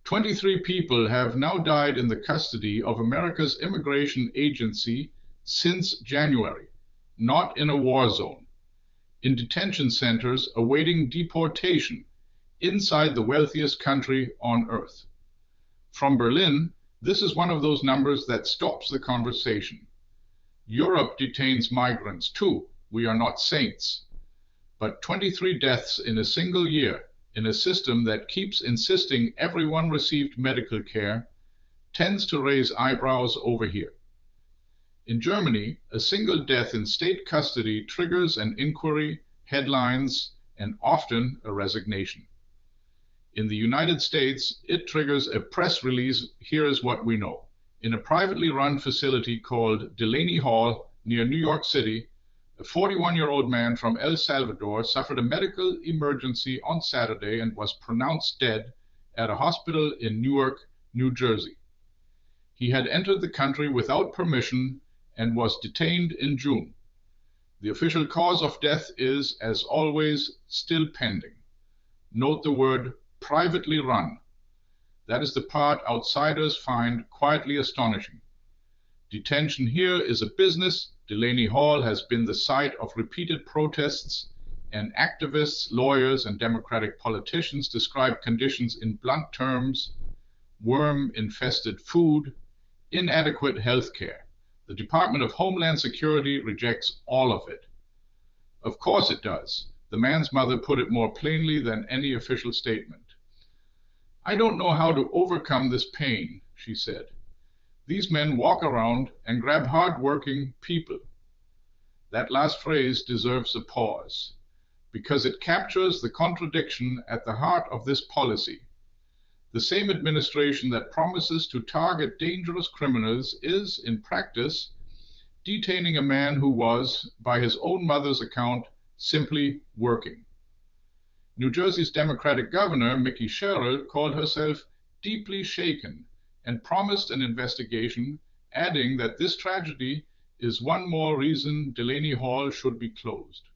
23 people have now died in the custody of America's immigration agency since January, not in a war zone, in detention centers awaiting deportation inside the wealthiest country on earth. From Berlin, this is one of those numbers that stops the conversation. Europe detains migrants too. We are not saints. But 23 deaths in a single year in a system that keeps insisting everyone received medical care tends to raise eyebrows over here. In Germany, a single death in state custody triggers an inquiry, headlines, and often a resignation. In the United States, it triggers a press release. Here is what we know. In a privately run facility called Delaney Hall near New York City, a 41-year-old man from El Salvador suffered a medical emergency on Saturday and was pronounced dead at a hospital in Newark, New Jersey. He had entered the country without permission and was detained in June. The official cause of death is, as always, still pending. Note the word privately run. That is the part outsiders find quietly astonishing. Detention here is a business. Delaney Hall has been the site of repeated protests, and activists, lawyers, and Democratic politicians describe conditions in blunt terms: worm-infested food, inadequate health care. The Department of Homeland Security rejects all of it. Of course it does. The man's mother put it more plainly than any official statement. "I don't know how to overcome this pain," she said. "These men walk around and grab hard-working people." That last phrase deserves a pause, because it captures the contradiction at the heart of this policy. The same administration that promises to target dangerous criminals is, in practice, detaining a man who was, by his own mother's account, simply working. New Jersey's Democratic governor, Mikie called herself deeply shaken and promised an investigation, adding that this tragedy is one more reason Delaney Hall should be closed.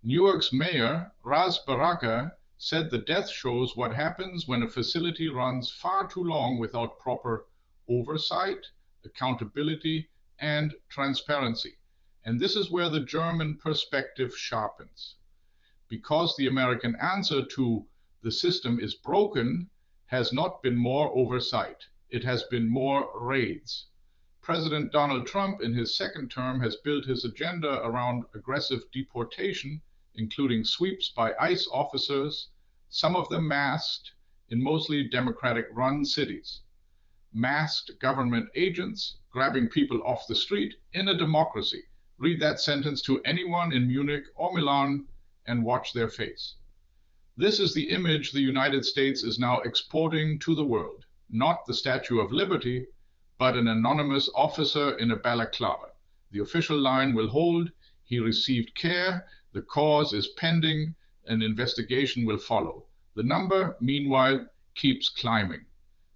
Newark's mayor, Ras Baraka, said the death shows what happens when a facility runs far too long without proper oversight, accountability, and transparency. And this is where the German perspective sharpens. Because the American answer to "the system is broken" has not been more oversight. It has been more raids. President Donald Trump, in his second term, has built his agenda around aggressive deportation, including sweeps by ICE officers, some of them masked, in mostly Democratic-run cities. Masked government agents grabbing people off the street in a democracy. Read that sentence to anyone in Munich or Milan and watch their face. This is the image the United States is now exporting to the world. Not the Statue of Liberty, but an anonymous officer in a balaclava. The official line will hold: he received care, the cause is pending, an investigation will follow. The number, meanwhile, keeps climbing.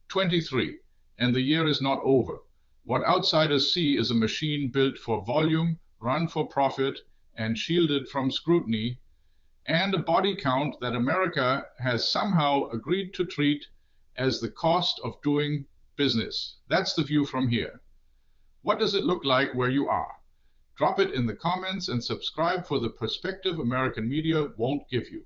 23, and the year is not over. What outsiders see is a machine built for volume, run for profit, and shielded from scrutiny, and a body count that America has somehow agreed to treat as the cost of doing business. That's the view from here. What does it look like where you are? Drop it in the comments and subscribe for the perspective American media won't give you.